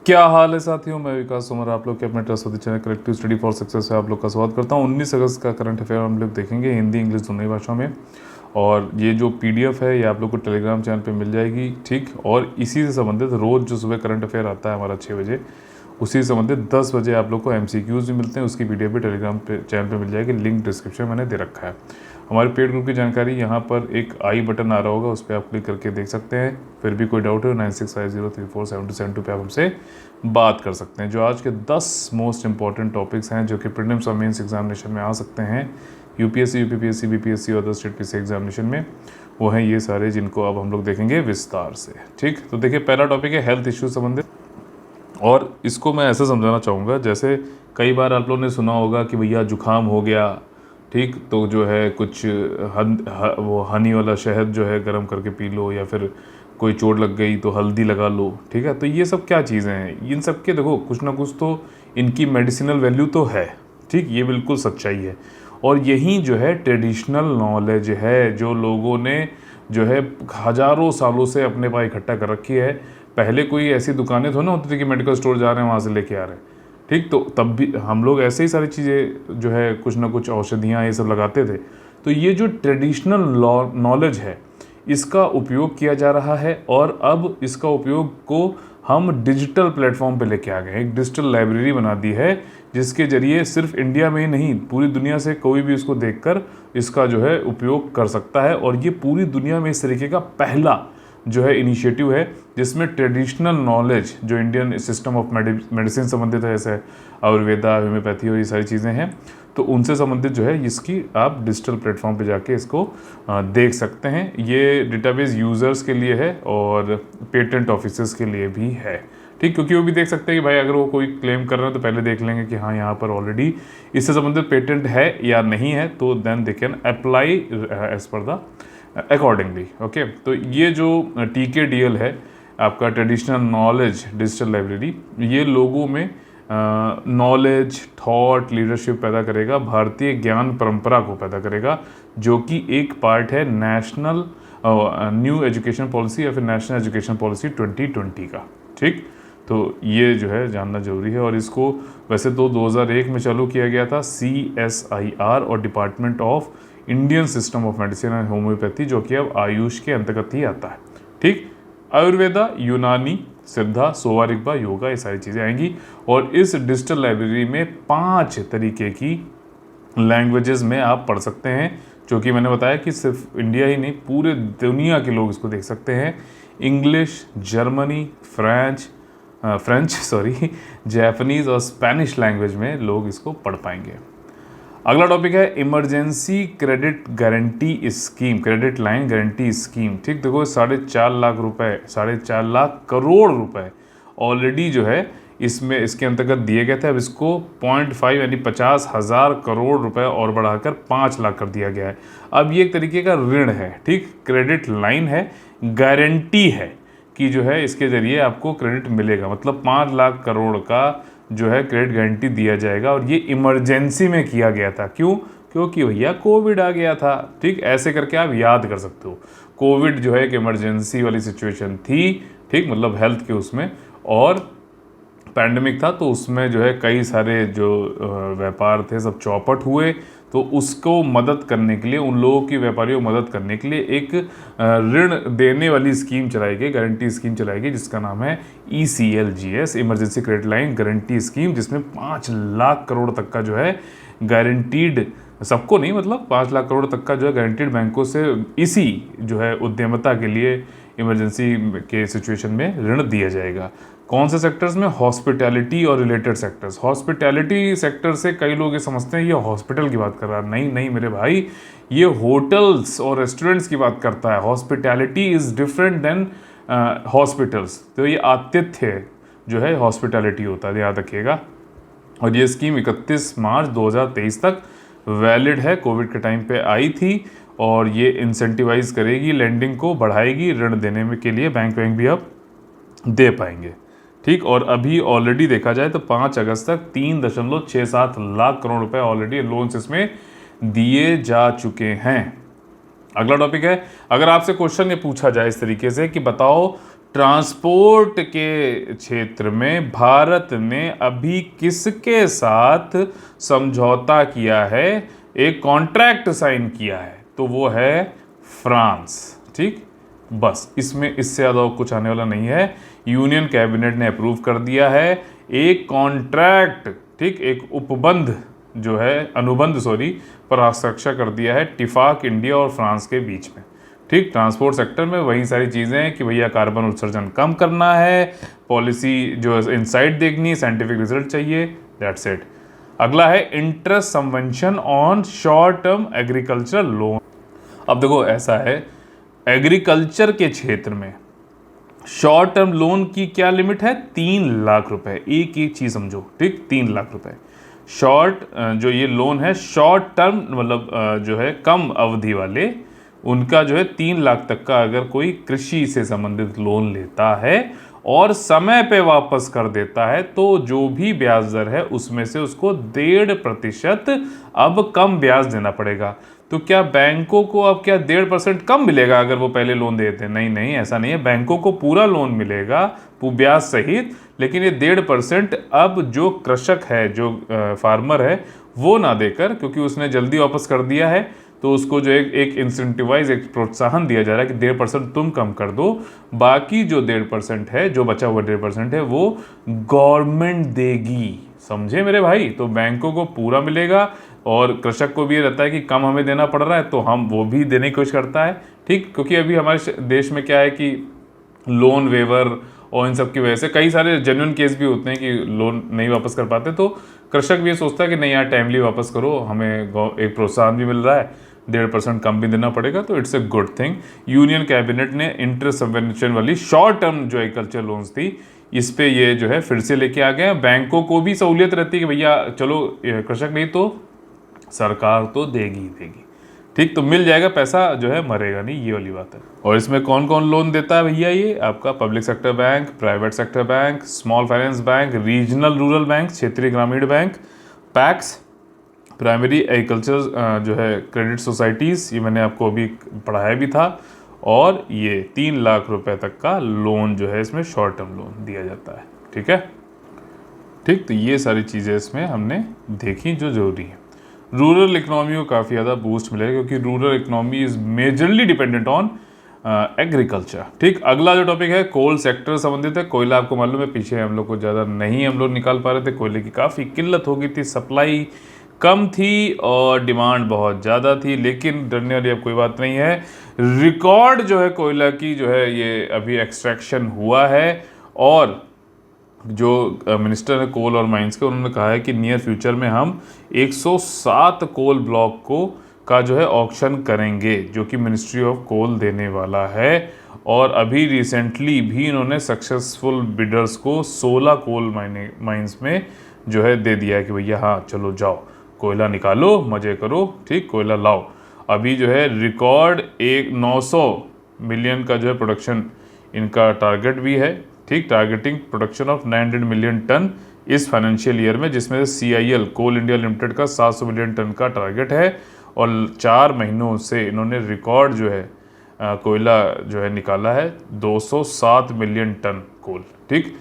क्या हाल है साथियों, मैं विकास सोमर आप लोग के अपने trust channel collective study for success से आप लोग का स्वागत करता हूं। 19 अगस्त का करंट अफेयर हम लोग देखेंगे हिंदी इंग्लिश दोनों ही भाषाओं में। और ये जो पीडीएफ है ये आप लोग को टेलीग्राम चैनल पे मिल जाएगी, ठीक। और इसी से संबंधित रोज़ जो सुबह करंट अफेयर आता है हमारा 6 बजे, उसी से संबंधित 10 बजे आप लोग को एमसीक्यूज़ भी मिलते हैं। उसकी पीडीएफ भी टेलीग्राम चैनल पे मिल जाएगी, लिंक डिस्क्रिप्शन में मैंने दे रखा है। हमारे पेड ग्रुप की जानकारी यहाँ पर एक आई बटन आ रहा होगा, उस पर आप क्लिक करके देख सकते हैं। फिर भी कोई डाउट हो 9650347272 पे आप हमसे बात कर सकते हैं। जो आज के 10 मोस्ट इंपॉर्टेंट टॉपिक्स हैं जो कि प्रीलिम्स और मेंस एग्जामिनेशन में आ सकते हैं, यूपीएससी, यूपीपीएससी, बीपीएससी और अदर स्टेट पीसी एग्जामिनेशन में, वो हैं ये सारे, जिनको अब हम लोग देखेंगे विस्तार से, ठीक। तो देखिए, पहला टॉपिक है हेल्थ इश्यू संबंधित। और इसको मैं ऐसे समझाना चाहूँगा, जैसे कई बार आप लोगों ने सुना होगा कि भैया जुकाम हो गया, ठीक, तो जो है कुछ वो हनी वाला शहद जो है गर्म करके पी लो, या फिर कोई चोट लग गई तो हल्दी लगा लो, ठीक है। तो ये सब क्या चीज़ें हैं, इन सब के देखो कुछ ना कुछ तो इनकी मेडिसिनल वैल्यू तो है, ठीक, ये बिल्कुल सच्चाई है। और यही जो है ट्रेडिशनल नॉलेज है जो लोगों ने जो है हज़ारों सालों से अपने पास इकट्ठा कर रखी है। पहले कोई ऐसी दुकानें थोड़ी ना होती थी कि मेडिकल स्टोर जा रहे हैं वहाँ से लेके आ रहे हैं, ठीक। तो तब भी हम लोग ऐसे ही सारी चीज़ें जो है कुछ ना कुछ औषधियाँ ये सब लगाते थे। तो ये जो ट्रेडिशनल नॉलेज है इसका उपयोग किया जा रहा है, और अब इसका उपयोग को हम डिजिटल प्लेटफॉर्म पे लेके आ गए। एक डिजिटल लाइब्रेरी बना दी है जिसके जरिए सिर्फ इंडिया में ही नहीं, पूरी दुनिया से कोई भी इसको देखकर इसका जो है उपयोग कर सकता है। और ये पूरी दुनिया में इस तरीके का पहला जो है इनिशिएटिव है जिसमें ट्रेडिशनल नॉलेज जो इंडियन सिस्टम ऑफ मेडिसिन संबंधित है, जैसे आयुर्वेदा, होम्योपैथी और ये सारी चीज़ें हैं, तो उनसे संबंधित जो है इसकी आप डिजिटल प्लेटफॉर्म पे जाके इसको देख सकते हैं। ये डेटाबेस यूज़र्स के लिए है और पेटेंट ऑफिसर्स के लिए भी है, ठीक। क्योंकि वो भी देख सकते हैं कि भाई अगर वो कोई क्लेम कर रहे हैं तो पहले देख लेंगे कि हाँ यहाँ पर ऑलरेडी इससे संबंधित पेटेंट है या नहीं है, तो then they can apply as per the accordingly, okay. तो ये जो TKDL है आपका ट्रेडिशनल नॉलेज डिजिटल लाइब्रेरी, ये लोगों में नॉलेज, थॉट, लीडरशिप पैदा करेगा, भारतीय ज्ञान परंपरा को पैदा करेगा, जो कि एक पार्ट है नेशनल न्यू एजुकेशन पॉलिसी या फिर नेशनल एजुकेशन पॉलिसी 2020 का, ठीक। तो ये जो है जानना जरूरी है। और इसको वैसे तो 2001 में चालू किया गया था CSIR और department of Indian system of medicine and homeopathy, जो कि अब आयुष के अंतर्गत ही आता है, ठीक। आयुर्वेदा, यूनानी, सिद्धा, सोवा रिग्पा, योगा, ये सारी चीज़ें आएंगी। और इस डिजिटल लाइब्रेरी में 5 तरीके की लैंग्वेजेस में आप पढ़ सकते हैं, जो कि मैंने बताया कि सिर्फ इंडिया ही नहीं, पूरे दुनिया के लोग इसको देख सकते हैं। इंग्लिश, जर्मनी, फ्रेंच जापानीज़ और स्पेनिश लैंग्वेज में लोग इसको पढ़ पाएंगे। अगला टॉपिक है emergency credit guarantee scheme, credit line guarantee scheme, ठीक। देखो 4.5 लाख रुपए, 4.5 लाख करोड़ रुपए ऑलरेडी जो है इसमें इसके अंतर्गत दिए गए थे। अब इसको 0.5 यानी 50,000 करोड़ रुपए और बढ़ाकर 5 लाख कर दिया गया है। अब ये एक तरीके का ऋण है, ठीक, क्रेडिट लाइन है, गारंटी है कि जो है इसके जरिए आपको क्रेडिट मिलेगा। मतलब 5 लाख करोड़ का जो है क्रेडिट गारंटी दिया जाएगा। और ये इमरजेंसी में किया गया था, क्यों? क्योंकि भैया कोविड आ गया था, ठीक। ऐसे करके आप याद कर सकते हो, कोविड जो है एक इमरजेंसी वाली सिचुएशन थी, ठीक, मतलब हेल्थ के उसमें, और पैंडमिक था, तो उसमें जो है कई सारे जो व्यापार थे सब चौपट हुए। तो उसको मदद करने के लिए, उन लोगों की व्यापारियों को मदद करने के लिए एक ऋण देने वाली स्कीम चलाई गई, गारंटी स्कीम चलाई गई, जिसका नाम है ECLGS, emergency credit line guarantee scheme, जिसमें 5 लाख करोड़ तक का जो है गारंटीड, सबको नहीं, मतलब 5 लाख करोड़ तक का जो है गारंटीड बैंकों से इसी जो है उद्यमता के लिए इमरजेंसी के सिचुएशन में ऋण दिया जाएगा। कौन से सेक्टर्स में? हॉस्पिटैलिटी और रिलेटेड सेक्टर्स। हॉस्पिटैलिटी सेक्टर से कई लोग ये समझते हैं ये हॉस्पिटल की बात कर रहा है, नहीं नहीं मेरे भाई, ये होटल्स और रेस्टोरेंट्स की बात करता है। Hospitality is different than hospitals. तो ये आतिथ्य जो है हॉस्पिटैलिटी होता है, याद रखिएगा। और ये स्कीम 31 मार्च 2023 तक वैलिड है, कोविड के टाइम पे आई थी। और ये इंसेंटिवाइज करेगी, लेंडिंग को बढ़ाएगी, ऋण देने में के लिए बैंक भी अब दे पाएंगे, ठीक। और अभी ऑलरेडी देखा जाए तो 5 अगस्त तक 3.67 लाख करोड़ रुपए ऑलरेडी लोन्स इसमें दिए जा चुके हैं। अगला टॉपिक है, अगर आपसे क्वेश्चन ये पूछा जाए इस तरीके से कि बताओ ट्रांसपोर्ट के क्षेत्र में भारत ने अभी किसके साथ समझौता किया है, एक कॉन्ट्रैक्ट साइन किया है, तो वो है फ्रांस। ठीक, बस इसमें इससे ज़्यादा कुछ आने वाला नहीं है। यूनियन कैबिनेट ने अप्रूव कर दिया है एक कॉन्ट्रैक्ट, ठीक, एक उपबंध जो है, अनुबंध सॉरी, पर हस्ताक्षर कर दिया है टिफाक इंडिया और फ्रांस के बीच में। ठीक, ट्रांसपोर्ट सेक्टर में वही सारी चीज़ें हैं कि भैया कार्बन उत्सर्जन कम करना है, पॉलिसी जो इनसाइट देखनी, साइंटिफिक रिजल्ट चाहिए, दैट्स इट। अगला है interest subvention on short term agriculture loan. अब देखो ऐसा है, एग्रीकल्चर के क्षेत्र में शॉर्ट टर्म लोन की क्या लिमिट है, 3 लाख रुपए। एक एक चीज समझो, ठीक, 3 लाख रुपए शॉर्ट, जो ये लोन है शॉर्ट टर्म मतलब जो है कम अवधि वाले, उनका जो है 3 लाख तक का अगर कोई कृषि से संबंधित लोन लेता है और समय पे वापस कर देता है तो जो भी ब्याज दर है उसमें से उसको 1.5% अब कम ब्याज देना पड़ेगा। तो क्या बैंकों को अब क्या 1.5% कम मिलेगा अगर वो पहले लोन देते हैं? नहीं नहीं, ऐसा नहीं है, बैंकों को पूरा लोन मिलेगा ब्याज सहित, लेकिन ये 1.5% अब जो कृषक है, जो फार्मर है, वो ना देकर, क्योंकि उसने जल्दी वापस कर दिया है, तो उसको जो एक इंसेंटिवाइज, एक प्रोत्साहन दिया जा रहा है कि 1.5% तुम कम कर दो, बाकी जो 1.5% है, जो बचा हुआ 1.5% है, वो गवर्नमेंट देगी। समझे मेरे भाई? तो बैंकों को पूरा मिलेगा और कृषक को भी ये रहता है कि कम हमें देना पड़ रहा है, तो हम वो भी देने की कोशिश करता है। ठीक, क्योंकि अभी हमारे देश में क्या है कि लोन वेवर और इन सब की वजह से कई सारे जेन्युइन केस भी होते हैं कि लोन नहीं वापस कर पाते, तो कृषक भी ये सोचता है कि नहीं यार, टाइमली वापस करो, हमें एक प्रोत्साहन भी मिल रहा है, 1.5% कम भी देना पड़ेगा, तो it's a good thing. Union cabinet ने इंटरेस्ट सबवेंशन वाली शॉर्ट टर्म जो एग्रीकल्चर लोन्स थी, इस पे ये जो है फिर से लेके आ गए हैं। बैंकों को भी सहूलियत रहती है कि भैया चलो, कृषक नहीं तो सरकार तो देगी देगी। ठीक, तो मिल जाएगा पैसा, जो है मरेगा नहीं, ये वाली बात है। और इसमें कौन कौन लोन देता है भैया? ये आपका public sector bank, private sector bank, small finance bank, regional rural bank, क्षेत्रीय ग्रामीण बैंक, पैक्स, प्राइमरी एग्रीकल्चर जो है क्रेडिट सोसाइटीज़, ये मैंने आपको अभी पढ़ाया भी था, और ये 3 लाख रुपए तक का लोन जो है इसमें शॉर्ट टर्म लोन दिया जाता है। ठीक है, ठीक, तो ये सारी चीज़ें इसमें हमने देखी जो ज़रूरी है। रूरल इकोनॉमी को काफ़ी ज़्यादा बूस्ट मिलेगा क्योंकि rural economy is majorly dependent on agriculture. ठीक, अगला जो टॉपिक है कोल सेक्टर संबंधित है। कोयला आपको मालूम है पीछे हम लोग को ज़्यादा नहीं हम लोग निकाल पा रहे थे, कोयले की काफ़ी किल्लत हो गई थी, सप्लाई कम थी और डिमांड बहुत ज़्यादा थी, लेकिन डरने वाली अब कोई बात नहीं है। रिकॉर्ड जो है कोयला की जो है ये अभी एक्सट्रैक्शन हुआ है, और जो मिनिस्टर है कोल और माइंस के, उन्होंने कहा है कि नियर फ्यूचर में हम 107 कोल ब्लॉक को का जो है ऑक्शन करेंगे, जो कि मिनिस्ट्री ऑफ कोल देने वाला है। और अभी रिसेंटली भी इन्होंने सक्सेसफुल बिडर्स को 16 कोल माइंस में जो है दे दिया है कि भैया हाँ चलो जाओ कोयला निकालो, मज़े करो, ठीक, कोयला लाओ। अभी जो है रिकॉर्ड 900 मिलियन का जो है प्रोडक्शन इनका टारगेट भी है। ठीक, targeting production of 900 million tonne इस फाइनेंशियल ईयर में, जिसमें से CIL कोल इंडिया लिमिटेड का 700 मिलियन टन का टारगेट है। और 4 महीनों से इन्होंने रिकॉर्ड जो है कोयला जो है निकाला है 207 मिलियन टन कोल। ठीक,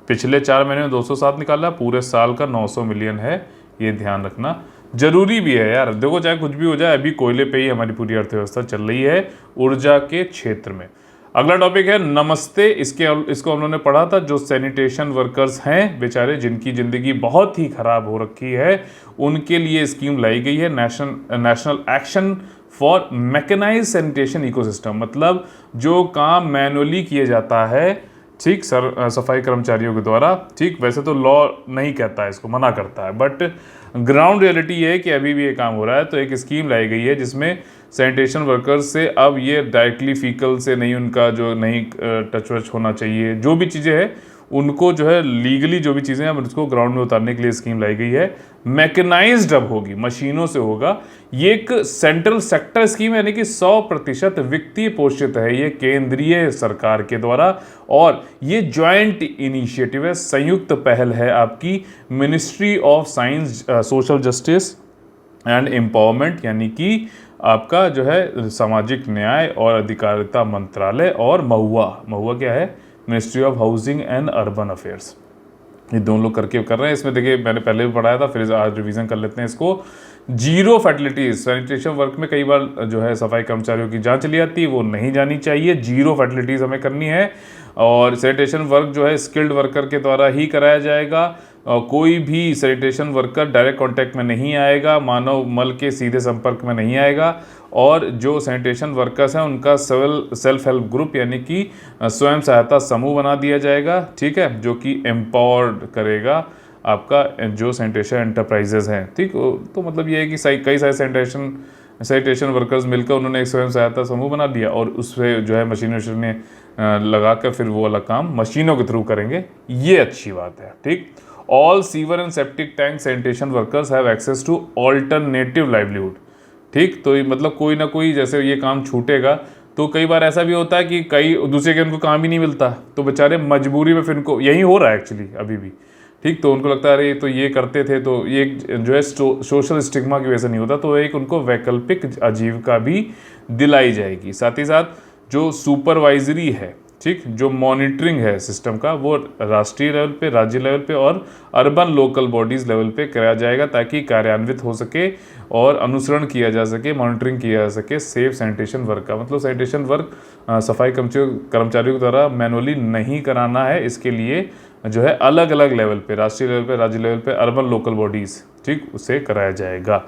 पिछले 4 महीने में 207 निकाला, पूरे साल का 900 मिलियन है, ये ध्यान रखना जरूरी भी है यार। देखो चाहे कुछ भी हो जाए, अभी कोयले पे ही हमारी पूरी अर्थव्यवस्था चल रही है ऊर्जा के क्षेत्र में। अगला टॉपिक है नमस्ते। इसको हम लोगों ने पढ़ा था। जो सैनिटेशन वर्कर्स हैं बेचारे, जिनकी ज़िंदगी बहुत ही ख़राब हो रखी है, उनके लिए स्कीम लाई गई है, national action for mechanised sanitation ecosystem. मतलब जो काम मैनुअली किया जाता है, ठीक, सफाई कर्मचारियों के द्वारा, ठीक, वैसे तो लॉ नहीं कहता है, इसको मना करता है, बट ग्राउंड रियलिटी ये है कि अभी भी ये काम हो रहा है। तो एक स्कीम लाई गई है जिसमें सैनिटेशन वर्कर्स से अब ये डायरेक्टली फीकल से नहीं, उनका जो नहीं टच वच होना चाहिए, जो भी चीज़ें हैं उनको जो है लीगली जो भी चीज़ें हैं उसको ग्राउंड में उतारने के लिए स्कीम लाई गई है। मैकेनाइज्ड अब होगी, मशीनों से होगा। ये एक सेंट्रल सेक्टर स्कीम है, यानी कि 100% वित्तीय पोषित है ये केंद्रीय सरकार के द्वारा, और ये जॉइंट इनिशिएटिव है, संयुक्त पहल है आपकी ministry of science, social justice and empowerment, यानी कि आपका जो है सामाजिक न्याय और अधिकारिता मंत्रालय, और महुआ क्या है, ministry of housing and urban affairs. ये दोनों लोग करके कर रहे हैं। इसमें देखिए मैंने पहले भी पढ़ाया था, फिर आज रिवीजन कर लेते हैं इसको। जीरो फर्टिलिटीज, सैनिटेशन वर्क में कई बार जो है सफाई कर्मचारियों की जान चली जाती है, वो नहीं जानी चाहिए। जीरो फर्टिलिटीज हमें करनी है। और सैनिटेशन वर्क जो है स्किल्ड वर्कर के द्वारा ही कराया जाएगा। कोई भी सैनिटेशन वर्कर डायरेक्ट कांटेक्ट में नहीं आएगा, मानव मल के सीधे संपर्क में नहीं आएगा। और जो सैनिटेशन वर्कर्स हैं उनका सेल्फ हेल्प ग्रुप यानी कि स्वयं सहायता समूह बना दिया जाएगा, ठीक है, जो कि एम्पावर्ड करेगा आपका जो सैनिटेशन एंटरप्राइजेज हैं, ठीक। तो मतलब ये है कि कई सारे सैनिटेशन वर्कर्स मिलकर उन्होंने एक स्वयं सहायता समूह बना दिया और उससे जो है मशीनें लगा कर फिर वो वाला काम मशीनों के थ्रू करेंगे। ये अच्छी बात है, ठीक। All sewer and septic tank sanitation workers have access to alternative livelihood, ठीक। तो मतलब कोई ना कोई, जैसे ये काम छूटेगा तो कई बार ऐसा भी होता है कि कई दूसरे के उनको काम ही नहीं मिलता, तो बेचारे मजबूरी में फिर उनको, यही हो रहा है एक्चुअली अभी भी, ठीक। तो उनको लगता है अरे तो ये करते थे, तो ये जो है सोशल स्टिग्मा की वजह से नहीं होता, तो एक उनको वैकल्पिक आजीविका भी दिलाई जाएगी। साथ ही साथ जो सुपरवाइजरी है, ठीक, जो मॉनिटरिंग है सिस्टम का, वो राष्ट्रीय लेवल पे, राज्य लेवल पे और अर्बन लोकल बॉडीज़ लेवल पे कराया जाएगा, ताकि कार्यान्वित हो सके और अनुसरण किया जा सके, मॉनिटरिंग किया जा सके सेफ सैनिटेशन वर्क का। मतलब सैनिटेशन वर्क सफाई कर्मचारियों के द्वारा मैनुअली नहीं कराना है। इसके लिए जो है अलग अलग लेवल पे, राष्ट्रीय लेवल पे, राज्य लेवल पे, अर्बन लोकल बॉडीज़, ठीक, उसे कराया जाएगा,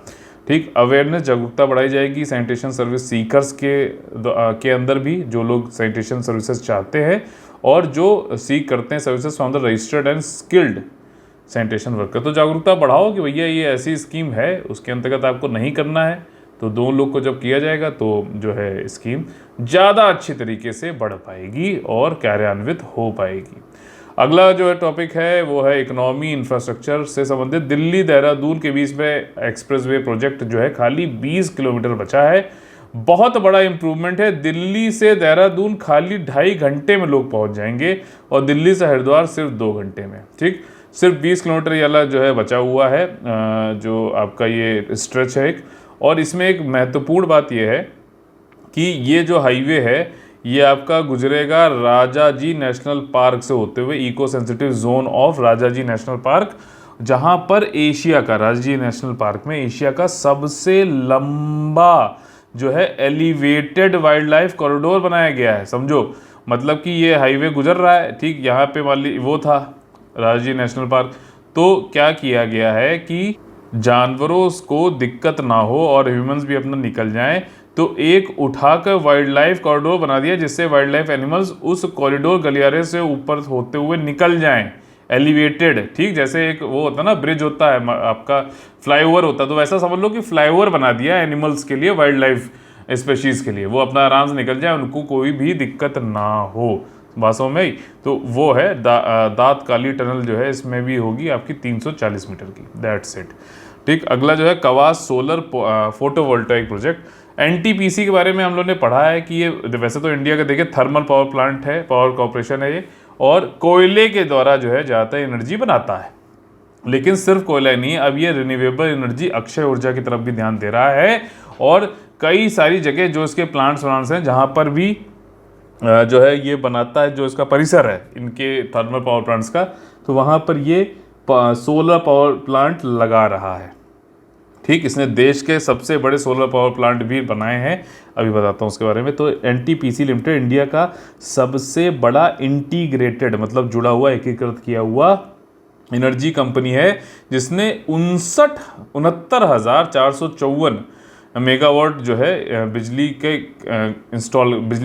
ठीक। अवेयरनेस, जागरूकता बढ़ाई जाएगी सैनिटेशन सर्विस सीकर्स के अंदर भी, जो लोग सैनिटेशन सर्विसेज चाहते हैं और जो सीक करते हैं services from the registered and skilled sanitation worker. तो जागरूकता बढ़ाओ कि भैया ये ऐसी स्कीम है, उसके अंतर्गत आपको नहीं करना है। तो दो लोग को जब किया जाएगा तो जो है स्कीम ज़्यादा अच्छी तरीके से बढ़ पाएगी और कार्यान्वित हो पाएगी। अगला जो है टॉपिक है वो है इकोनॉमी इंफ्रास्ट्रक्चर से संबंधित। दिल्ली देहरादून के बीच में एक्सप्रेसवे प्रोजेक्ट जो है खाली 20 किलोमीटर बचा है। बहुत बड़ा इंप्रूवमेंट है। दिल्ली से देहरादून खाली 2.5 घंटे में लोग पहुंच जाएंगे और दिल्ली से हरिद्वार सिर्फ 2 घंटे में, ठीक। सिर्फ 20 किलोमीटर वाला जो है बचा हुआ है, जो आपका ये स्ट्रेच है एक। और इसमें एक महत्वपूर्ण बात यह है कि ये जो हाईवे है ये आपका गुजरेगा राजाजी नेशनल पार्क से होते हुए, eco sensitive zone of Rajaji national park, जहां पर एशिया का, राजाजी नेशनल पार्क में एशिया का सबसे लंबा जो है एलिवेटेड वाइल्ड लाइफ कॉरिडोर बनाया गया है। समझो, मतलब कि ये हाईवे गुजर रहा है, ठीक। यहाँ पे मान ली वो था राजाजी नेशनल पार्क, तो क्या किया गया है कि जानवरों को दिक्कत ना हो और ह्यूमंस भी अपना निकल जाएं, तो एक उठाकर वाइल्ड लाइफ कॉरिडोर बना दिया, जिससे वाइल्ड लाइफ एनिमल्स उस कॉरिडोर गलियारे से ऊपर होते हुए निकल जाएं, एलिवेटेड, ठीक। जैसे एक वो होता है ना, ब्रिज होता है आपका, फ्लाईओवर होता है, तो वैसा समझ लो कि फ्लाईओवर बना दिया एनिमल्स के लिए, वाइल्ड लाइफ स्पेशीज के लिए, वो अपना आराम से निकल जाए, उनको कोई भी दिक्कत ना हो वास्तव में। तो वो है दात काली टनल जो है, इसमें भी होगी आपकी 340 मीटर की, दैट्स इट, ठीक। अगला जो है Kawas solar photovoltaic project. NTPC के बारे में हम लोग ने पढ़ा है कि ये वैसे तो इंडिया का देखिए थर्मल पावर प्लांट है, पावर कॉर्पोरेशन है ये, और कोयले के द्वारा जो है ज़्यादातर एनर्जी बनाता है। लेकिन सिर्फ कोयला ही नहीं, अब ये रिन्यूएबल एनर्जी, अक्षय ऊर्जा की तरफ भी ध्यान दे रहा है। और कई सारी जगह जो इसके प्लांट्स हैं जहाँ पर भी जो है ये बनाता है, जो इसका परिसर है इनके थर्मल पावर प्लांट्स का, तो वहाँ पर ये सोलर पावर प्लांट लगा रहा है, ठीक। इसने देश के सबसे बड़े सोलर पावर प्लांट भी बनाए हैं, अभी बताता हूँ उसके बारे में। तो एनटीपीसी लिमिटेड इंडिया का सबसे बड़ा इंटीग्रेटेड, मतलब जुड़ा हुआ, एकीकृत किया हुआ एनर्जी कंपनी है, जिसने 69,454 मेगावाट जो है बिजली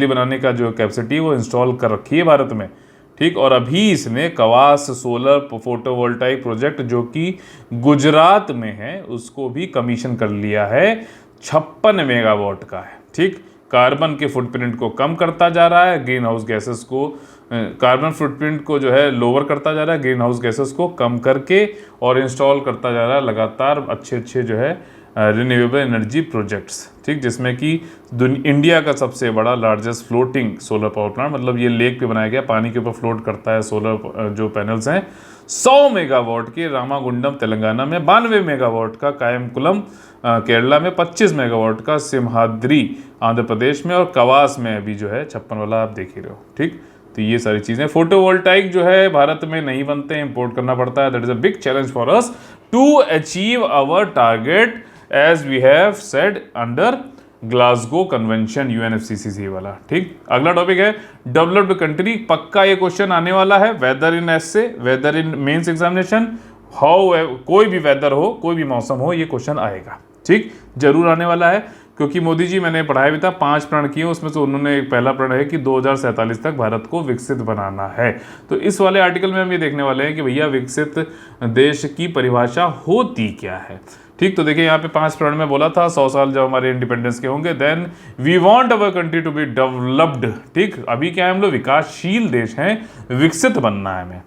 बनाने का जो कैपेसिटी वो इंस्टॉल कर रखी है भारत में, ठीक। और अभी इसने कवास सोलर फोटोवोल्टाइक प्रोजेक्ट जो कि गुजरात में है उसको भी कमीशन कर लिया है, 56 मेगावाट का है, ठीक। कार्बन के फुटप्रिंट को कम करता जा रहा है, ग्रीन हाउस गैसेस को, कार्बन फुटप्रिंट को जो है लोअर करता जा रहा है, ग्रीन हाउस गैसेस को कम करके, और इंस्टॉल करता जा रहा है लगातार अच्छे जो है रिन्यूएबल एनर्जी प्रोजेक्ट्स, ठीक। जिसमें कि इंडिया का सबसे बड़ा largest floating solar power plant, मतलब ये लेक पे बनाया गया, पानी के ऊपर फ्लोट करता है सोलर जो पैनल्स हैं, 100 मेगावाट के रामागुंडम तेलंगाना में, 92 मेगावाट का कायमकुलम केरला में, 25 मेगावाट का सिम्हाद्री आंध्र प्रदेश में, और कवास में अभी जो है 56 वाला आप देख ही रहे हो, ठीक। तो ये सारी चीज़ें। फोटोवोल्टाइक जो है भारत में नहीं बनते हैं, इंपोर्ट करना पड़ता है। That is a big challenge for us to achieve our target as we have said under Glasgow convention UNFCCC वाला। ठीक, अगला टॉपिक है डेवलप्ड कंट्री। पक्का ये क्वेश्चन आने वाला है, whether in essay, whether in mains examination, how, कोई भी वेदर हो, कोई भी मौसम हो, ये क्वेश्चन आएगा। ठीक, जरूर आने वाला है, क्योंकि मोदी जी, मैंने पढ़ाया भी था, 5 प्रण किए, उसमें से उन्होंने एक पहला प्रण है कि 2047 तक भारत को विकसित बनाना है। तो इस वाले आर्टिकल में हम ये देखने वाले हैं कि भैया विकसित देश की परिभाषा होती क्या है। ठीक, तो देखिए यहाँ पे 5 प्रण में बोला था 100 साल जब हमारे इंडिपेंडेंस के होंगे, then we want our country to be developed. ठीक, अभी क्या है, हम लोग विकासशील देश हैं, विकसित बनना है हमें।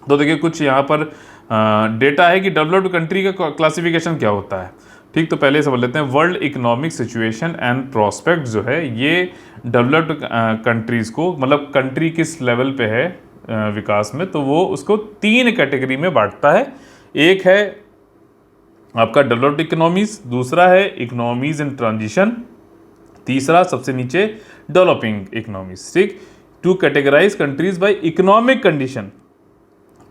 तो देखिए कुछ यहाँ पर डेटा है कि डेवलप्ड कंट्री का क्लासिफिकेशन क्या होता है। ठीक, तो पहले समझ लेते हैं। World economic situation and prospect जो है, ये डेवलप्ड कंट्रीज़ को, मतलब कंट्री किस लेवल पे है विकास में, तो वो उसको 3 कैटेगरी में बांटता है। एक है आपका डेवलप्ड इकोनॉमीज, दूसरा है इकोनॉमीज इन ट्रांजिशन, तीसरा सबसे नीचे डेवलपिंग इकोनॉमीज। ठीक, to categorise countries by economic condition.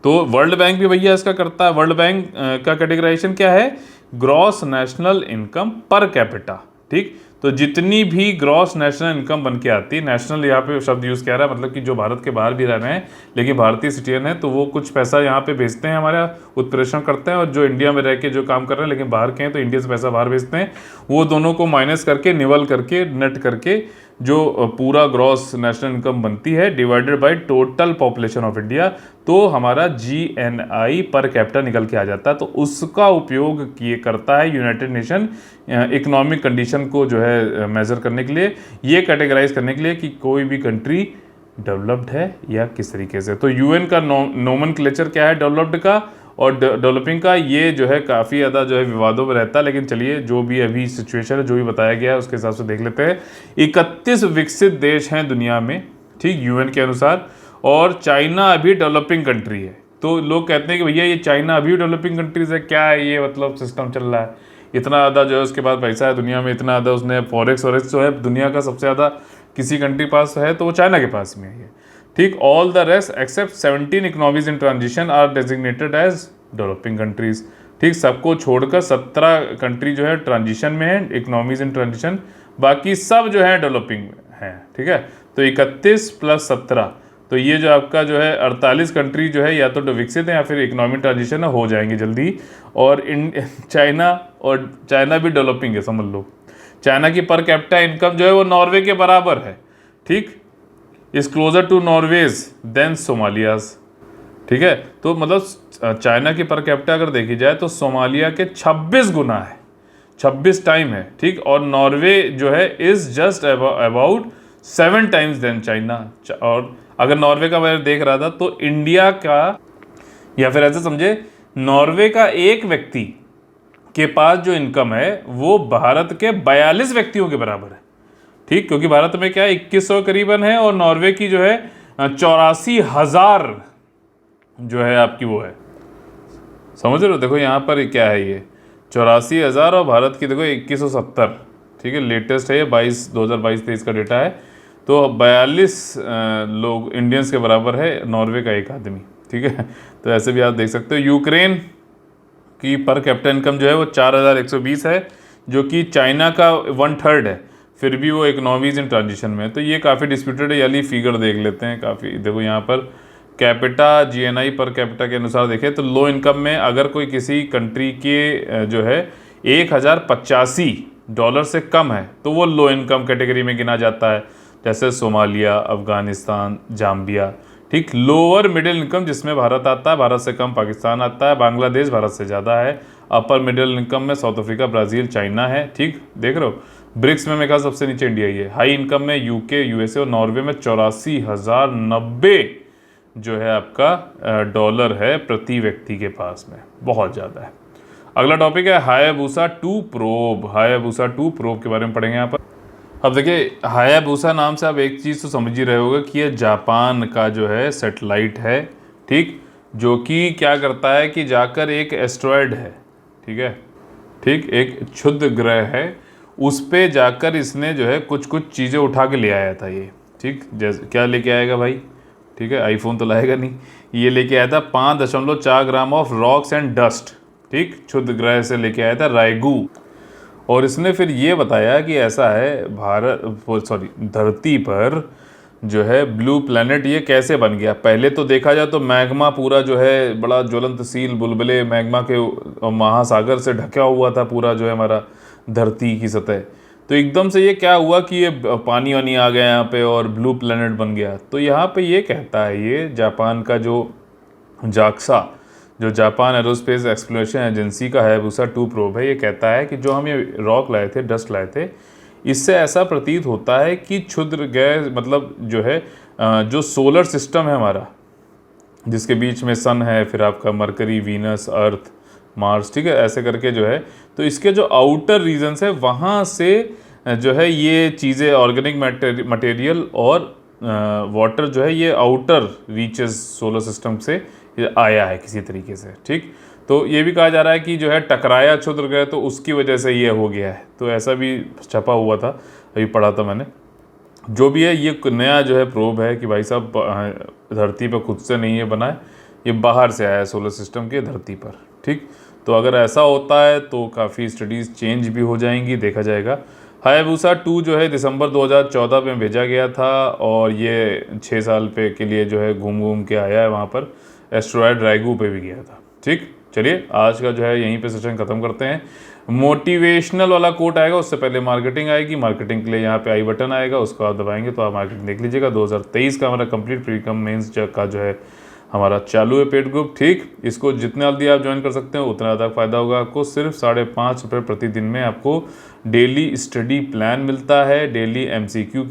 तो वर्ल्ड बैंक भी भैया इसका करता है। वर्ल्ड बैंक का कैटेगराइजेशन क्या है, gross national income per capita. ठीक, तो जितनी भी ग्रॉस नेशनल इनकम बन के आती है, नेशनल यहाँ पे शब्द यूज़ किया रहा है, मतलब कि जो भारत के बाहर भी रह रहे हैं लेकिन भारतीय सिटीजन है, तो वो कुछ पैसा यहाँ पे भेजते हैं, हमारा उत्प्रेषण करते हैं, और जो इंडिया में रह के जो काम कर रहे हैं लेकिन बाहर के हैं, तो इंडिया से पैसा बाहर भेजते हैं, वो दोनों को माइनस करके, निवल करके, नेट करके जो पूरा ग्रॉस नेशनल इनकम बनती है divided by total population of India, तो हमारा GNI पर कैपिटा निकल के आ जाता है। तो उसका उपयोग किए करता है यूनाइटेड नेशन इकोनॉमिक कंडीशन को जो है मेजर करने के लिए, ये कैटेगराइज करने के लिए कि कोई भी कंट्री डेवलप्ड है या किस तरीके से। तो UN का नोमेनक्लेचर क्या है डेवलप्ड का और डेवलपिंग का, ये जो है काफ़ी ज़्यादा जो है विवादों में रहता है। लेकिन चलिए, जो भी अभी सिचुएशन है, जो भी बताया गया है, उसके हिसाब से देख लेते हैं। 31 विकसित देश हैं दुनिया में, ठीक, UN के अनुसार, और चाइना अभी डेवलपिंग कंट्री है। तो लोग कहते हैं कि भैया ये चाइना अभी डेवलपिंग कंट्रीज है, क्या है ये, मतलब सिस्टम चल रहा है, इतना ज़्यादा जो है उसके पास पैसा है दुनिया में, इतना ज़्यादा उसने फॉरेक्स जो है दुनिया का सबसे ज़्यादा किसी कंट्री पास है तो वो चाइना के पास में है। ठीक, all the rest except 17 economies in transition are designated as developing countries. ठीक, सबको छोड़कर 17 कंट्री जो है ट्रांजिशन में है, इकोनॉमीज इन ट्रांजिशन, बाकी सब जो है डेवलपिंग में है। ठीक है, तो 31 + 17, तो ये जो आपका जो है 48 कंट्री जो है या तो विकसित है या फिर इकोनॉमिक ट्रांजिशन हो जाएंगे जल्दी। और चाइना भी डेवलपिंग है, समझ लो। चाइना की पर कैपिटा इनकम जो है वो नॉर्वे के बराबर है। ठीक, is closer to Norway's than Somalia's. ठीक है, तो मतलब चाइना की पर कैपिटा अगर देखी जाए तो सोमालिया के 26 गुना है, 26 टाइम है। ठीक, और नॉर्वे जो है is just about 7 times than China. और अगर नॉर्वे का मैं देख रहा था तो इंडिया का, या फिर ऐसे समझे, नॉर्वे का एक व्यक्ति के पास जो इनकम है वो भारत के 42 व्यक्तियों के बराबर है। ठीक, क्योंकि भारत में क्या है 2100 करीबन है, और नॉर्वे की जो है 84,000 जो है आपकी वो है, समझ रहे हो। देखो यहाँ पर क्या है, ये 84,000 और भारत की देखो 2170। ठीक है, लेटेस्ट है ये 2022-23 का डेटा है। तो 42 लोग इंडियंस के बराबर है नॉर्वे का एक आदमी। ठीक है, तो ऐसे भी आप देख सकते हो। यूक्रेन की पर कैपिटा इनकम जो है वो 4120 है, जो कि चाइना का 1/3 है, फिर भी वो इकोनॉमीज इन ट्रांजिशन में है। तो ये काफ़ी डिस्प्यूटेड है, यानी फिगर देख लेते हैं काफ़ी। देखो यहाँ per capita GNI per capita के अनुसार देखें तो लो इनकम में अगर कोई किसी कंट्री के जो है $1085 से कम है तो वो लो इनकम कैटेगरी में गिना जाता है, जैसे सोमालिया, अफगानिस्तान, जाम्बिया। ठीक, लोअर मिडिल इनकम जिसमें भारत आता है, भारत से कम पाकिस्तान आता है, बांग्लादेश भारत से ज़्यादा है। अपर मिडिल इनकम में साउथ अफ्रीका, ब्राज़ील, चाइना है। ठीक, देख रहे हो। ब्रिक्स में मेरे ख्याल सबसे नीचे इंडिया ही है। हाई इनकम में UK, USA और नॉर्वे में 84,090 जो है आपका डॉलर है प्रति व्यक्ति के पास में, बहुत ज़्यादा है। अगला टॉपिक है हायाबुसा 2 प्रोब। हायाबुसा 2 प्रोब के बारे में पढ़ेंगे यहाँ पर। अब देखिए, हायाबुसा नाम से आप एक चीज़ तो समझ ही रहे होगा कि ये जापान का जो है सैटेलाइट है। ठीक, जो कि क्या करता है कि जाकर एक एस्ट्रॉयड है, ठीक है, ठीक, एक क्षुद्र ग्रह है, उस पे जाकर इसने जो है कुछ चीज़ें उठा के ले आया था ये। ठीक, जैसे क्या लेके आएगा भाई, ठीक है, आईफोन तो लाएगा नहीं। ये लेके आया था 5.4 gram of rocks and dust, ठीक, क्षुद्र ग्रह से लेके आया था रायगू। और इसने फिर ये बताया कि ऐसा है धरती पर जो है ब्लू प्लैनेट ये कैसे बन गया। पहले तो देखा जाए तो मैग्मा पूरा जो है बड़ा ज्वलंतशील बुलबुले मैग्मा के महासागर से ढका हुआ था पूरा जो है हमारा धरती की सतह। तो एकदम से ये क्या हुआ कि ये पानी वानी आ गया यहाँ पे और ब्लू प्लैनेट बन गया। तो यहाँ पे ये कहता है, ये जापान का जो जाक्सा, जो जापान एरोस्पेस एक्सप्लोरेशन एजेंसी का हायाबुसा 2 प्रोब है, ये कहता है कि जो हम ये रॉक लाए थे, डस्ट लाए थे, इससे ऐसा प्रतीत होता है कि क्षुद्र गैस मतलब जो है जो सोलर सिस्टम है हमारा, जिसके बीच में सन है, फिर आपका मरकरी, वीनस, अर्थ, मार्स, ठीक है, ऐसे करके जो है, तो इसके जो आउटर रीजन्स है वहाँ से जो है ये चीज़ें ऑर्गेनिक मटेरियल और वाटर जो है ये आउटर रीचेस सोलर सिस्टम से आया है किसी तरीके से, ठीक। तो ये भी कहा जा रहा है कि जो है टकराया क्षुद्र ग्रह तो उसकी वजह से ये हो गया है। तो ऐसा भी छपा हुआ था, अभी पढ़ा था मैंने। जो भी है ये नया जो है प्रोब है कि भाई साहब धरती पर खुद से नहीं है बना है, ये बाहर से आया है सोलर सिस्टम के धरती पर, ठीक। तो अगर ऐसा होता है तो काफ़ी स्टडीज़ चेंज भी हो जाएंगी, देखा जाएगा। हायाबुसा 2 जो है दिसंबर 2014 में भेजा गया था और ये 6 साल पे के लिए जो है घूम घूम के आया है वहाँ पर। एस्ट्रॉयड रायगू पे भी गया था, ठीक। चलिए आज का जो है यहीं पे सेशन ख़त्म करते हैं। मोटिवेशनल वाला कोट आएगा, उससे पहले मार्केटिंग आएगी। मार्केटिंग के लिए यहाँ पे आई बटन आएगा, उसको आप दबाएंगे तो आप मार्केटिंग देख लीजिएगा। 2023 का हमारा कंप्लीट प्रीकम मेंस का जो है हमारा चालू है पेड ग्रुप, ठीक। इसको जितने जल्दी आप ज्वाइन कर सकते हैं उतना ज़्यादा फायदा होगा आपको। सिर्फ 5.5 रुपये प्रतिदिन में आपको डेली स्टडी प्लान मिलता है, डेली MCQ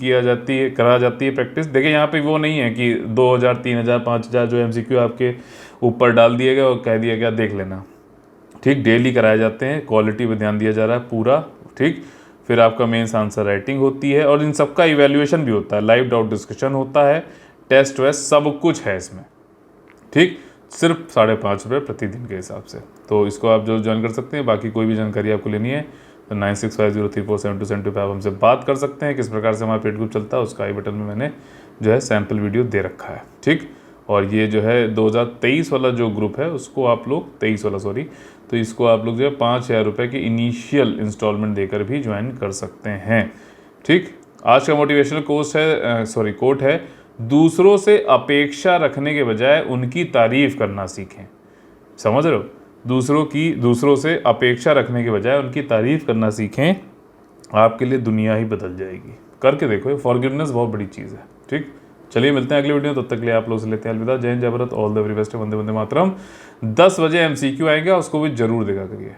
करा जाती है प्रैक्टिस। देखिए यहाँ पे वो नहीं है कि 2000, 3000, 5000 जो MCQ आपके ऊपर डाल दिए गए और कह दिया गया देख लेना, ठीक। डेली कराए जाते हैं, क्वालिटी पे ध्यान दिया जा रहा है पूरा, ठीक। फिर आपका मेंस आंसर राइटिंग होती है और इन सबका इवैल्यूएशन भी होता है, लाइव डाउट डिस्कशन होता है, टेस्ट वेस्ट सब कुछ है इसमें, ठीक। सिर्फ 5.5 रुपये प्रतिदिन के हिसाब से। तो इसको आप जो ज्वाइन कर सकते हैं। बाकी कोई भी जानकारी आपको लेनी है तो 9650347272 पे आप हमसे बात कर सकते हैं। किस प्रकार से हमारा पेड ग्रुप चलता है उसका आई बटन में मैंने जो है सैम्पल वीडियो दे रखा है, ठीक। और ये जो है 2023 वाला जो ग्रुप है उसको आप लोग 23 वाला सॉरी, तो इसको आप लोग जो है 5,000 रुपये की इनिशियल इंस्टॉलमेंट देकर भी ज्वाइन कर सकते हैं, ठीक। आज का मोटिवेशनल कोट है, दूसरों से अपेक्षा रखने के बजाय उनकी तारीफ करना सीखें। समझ रहे हो? दूसरों से अपेक्षा रखने के बजाय उनकी तारीफ करना सीखें, आपके लिए दुनिया ही बदल जाएगी। करके देखो, ये फॉरगिवनेस बहुत बड़ी चीज़ है, ठीक। चलिए मिलते हैं अगले वीडियो, तब तक के लिए आप लोग से लेते हैं अलविदा। जय हिंद, जय Bharat, all the very best, वंदे वंदे मातरम। 10 बजे MCQ आएगा, उसको भी जरूर देखा करिए।